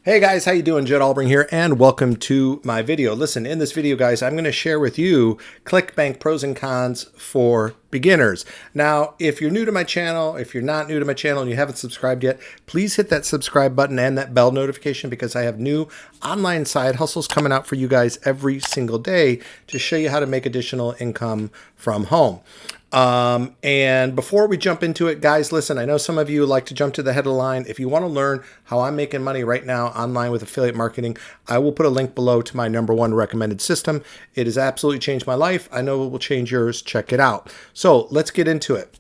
Hey guys, how you doing? Jed Albring here, and welcome to my video. Listen, in this video, guys, I'm going to share with you ClickBank pros and cons for beginners. Now, if you're new to my channel, if you're not new to my channel and you haven't subscribed yet, please hit that subscribe button and that bell notification because I have new online side hustles coming out for you guys every single day to show you how to make additional income from home. And before we jump into it, guys, listen, I know some of you like to jump to the head of the line. If you want to learn how I'm making money right now online with affiliate marketing, I will put a link below to my #1 recommended system. It has absolutely changed my life. I know it will change yours. Check it out. So let's get into it.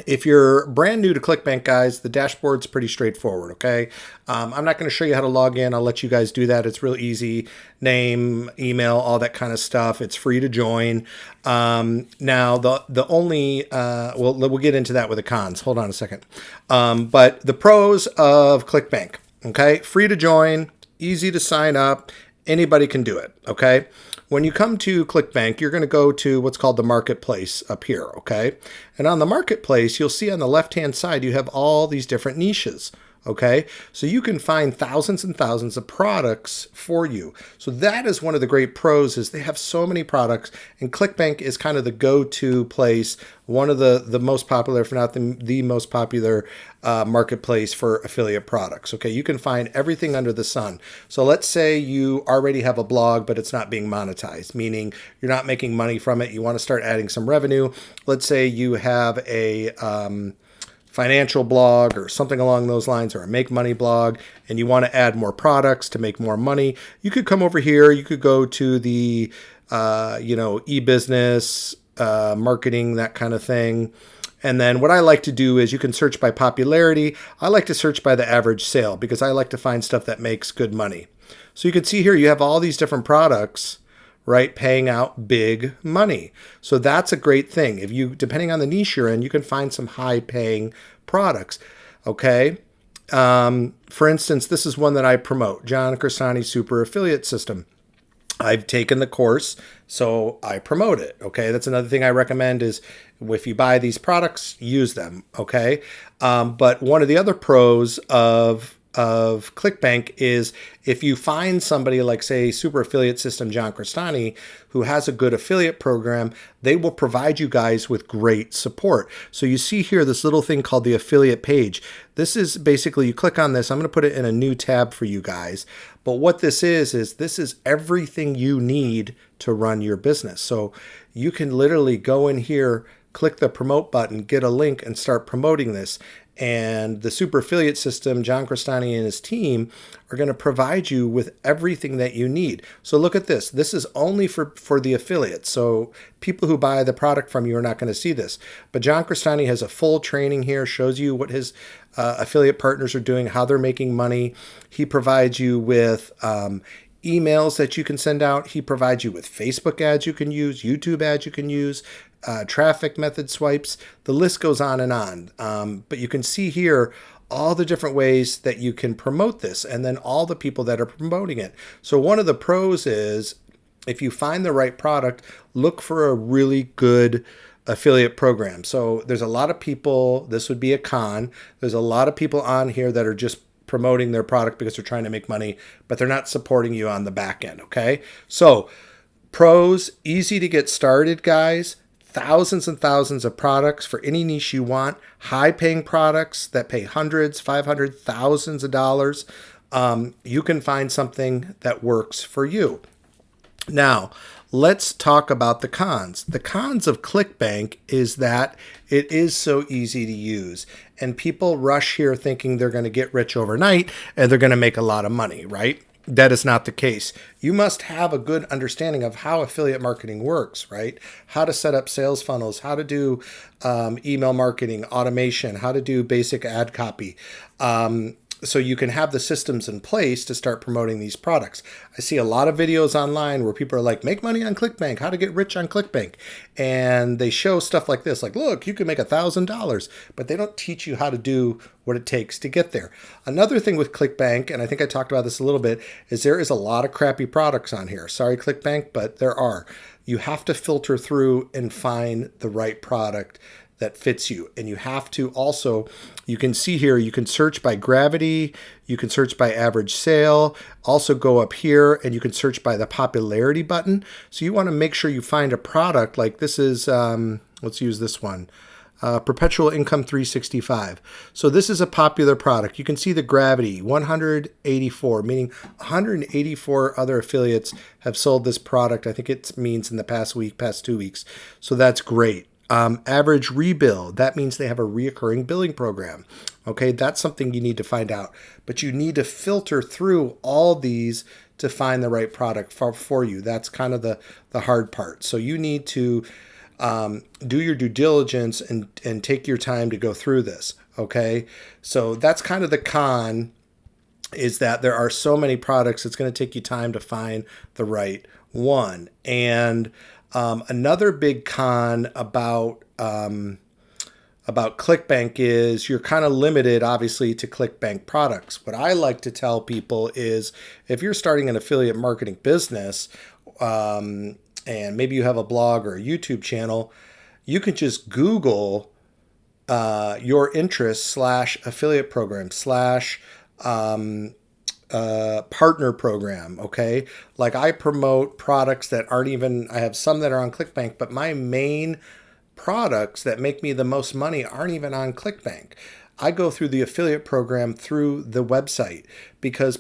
If you're brand new to ClickBank, guys, the dashboard's pretty straightforward, okay? I'm not going to show you how to log in. I'll let you guys do that. It's real easy. Name, email, all that kind of stuff. It's free to join. Now, the only, we'll get into that with the cons. Hold on a second. But the pros of ClickBank, okay? Free to join, easy to sign up. Anybody can do it, okay? When you come to ClickBank, you're going to go to what's called the marketplace up here, okay? And on the marketplace, you'll see on the left-hand side, you have all these different niches, okay? So you can find thousands and thousands of products for you. So that is one of the great pros is they have so many products, and ClickBank is kind of the go-to place, one of the most popular, if not the most popular marketplace for affiliate products. Okay, you can find everything under the sun. So let's say you already have a blog, but it's not being monetized, meaning you're not making money from it. You want to start adding some revenue. Let's say you have a financial blog or something along those lines, or a make money blog, and you want to add more products to make more money. You could come over here. You could go to the e-business, marketing, that kind of thing. And then what I like to do is you can search by popularity. I like to search by the average sale because I like to find stuff that makes good money. So you can see here you have all these different products, right, paying out big money. So that's a great thing. If you, depending on the niche you're in, you can find some high paying products. Okay. For instance, this is one that I promote, John Crestani Super Affiliate System. I've taken the course, so I promote it. Okay. That's another thing I recommend is if you buy these products, use them. Okay. But one of the other pros of ClickBank is if you find somebody like, say, Super Affiliate System John Crestani, who has a good affiliate program, they will provide you guys with great support. So you see here this little thing called the affiliate page. This is basically, you click on this, I'm going to put it in a new tab for you guys. But what this is this is everything you need to run your business. So you can literally go in here, click the promote button, get a link, and start promoting this. And the Super Affiliate System, John Crestani and his team are going to provide you with everything that you need. So look at this. This is only for the affiliates. So people who buy the product from you are not going to see this. But John Crestani has a full training here, shows you what his affiliate partners are doing, how they're making money. He provides you with emails that you can send out. He provides you with Facebook ads you can use, YouTube ads you can use, traffic method swipes. The list goes on and on. But you can see here all the different ways that you can promote this and then all the people that are promoting it. So one of the pros is if you find the right product, look for a really good affiliate program. So there's a lot of people, this would be a con. There's a lot of people on here that are just promoting their product because they're trying to make money, but they're not supporting you on the back end. Okay. So pros, easy to get started, guys. Thousands and thousands of products for any niche you want, high paying products that pay hundreds, 500, thousands of dollars. You can find something that works for you. Now, let's talk about the cons. The cons of ClickBank is that it is so easy to use, and people rush here thinking they're going to get rich overnight and they're going to make a lot of money, right? That is not the case. You must have a good understanding of how affiliate marketing works, right? How to set up sales funnels, how to do email marketing, automation, how to do basic ad copy. So you can have the systems in place to start promoting these products. I see a lot of videos online where people are like, make money on ClickBank, how to get rich on ClickBank. And they show stuff like this, like, look, you can make $1,000, but they don't teach you how to do what it takes to get there. Another thing with ClickBank, and I think I talked about this a little bit, is there is a lot of crappy products on here. Sorry, ClickBank, but there are. You have to filter through and find the right product that fits you. And you have to also, you can see here, you can search by gravity, you can search by average sale, also go up here and you can search by the popularity button. So you want to make sure you find a product like this is, let's use this one. Perpetual Income 365. So this is a popular product. You can see the gravity, 184, meaning 184 other affiliates have sold this product. I think it means in the past week, past 2 weeks. So that's great. Average rebill, that means they have a reoccurring billing program. Okay, that's something you need to find out. But you need to filter through all these to find the right product for you. That's kind of the hard part. So you need to do your due diligence and take your time to go through this. Okay, so that's kind of the con, is that there are so many products. It's going to take you time to find the right one. And another big con about ClickBank is you're kind of limited, obviously, to ClickBank products. What I like to tell people is if you're starting an affiliate marketing business, and maybe you have a blog or a YouTube channel, you can just Google your interests / affiliate program / partner program. Okay. Like I promote products that aren't even, I have some that are on ClickBank, but my main products that make me the most money aren't even on ClickBank. I go through the affiliate program through the website because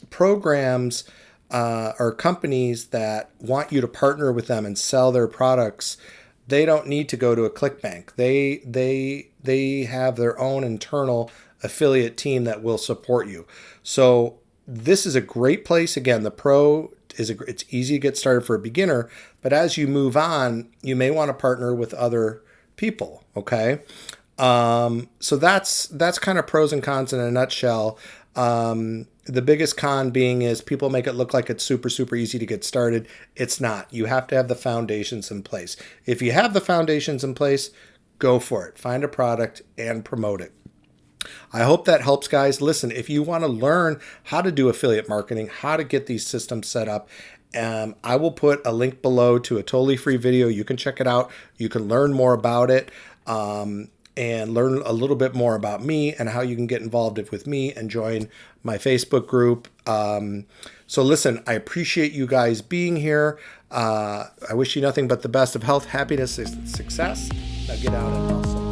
programs or companies that want you to partner with them and sell their products, they don't need to go to a ClickBank. They have their own internal affiliate team that will support you. So this is a great place. Again, the Pro it's easy to get started for a beginner, but as you move on, you may want to partner with other people. Okay. So that's kind of pros and cons in a nutshell. The biggest con being is people make it look like it's super, super easy to get started. It's not. You have to have the foundations in place. If you have the foundations in place, go for it. Find a product and promote it. I hope that helps, guys. Listen, if you want to learn how to do affiliate marketing, how to get these systems set up, I will put a link below to a totally free video. You can check it out. You can learn more about it. And learn a little bit more about me and how you can get involved with me and join my Facebook group. So listen, I appreciate you guys being here. I wish you nothing but the best of health, happiness, and success. Now get out and hustle.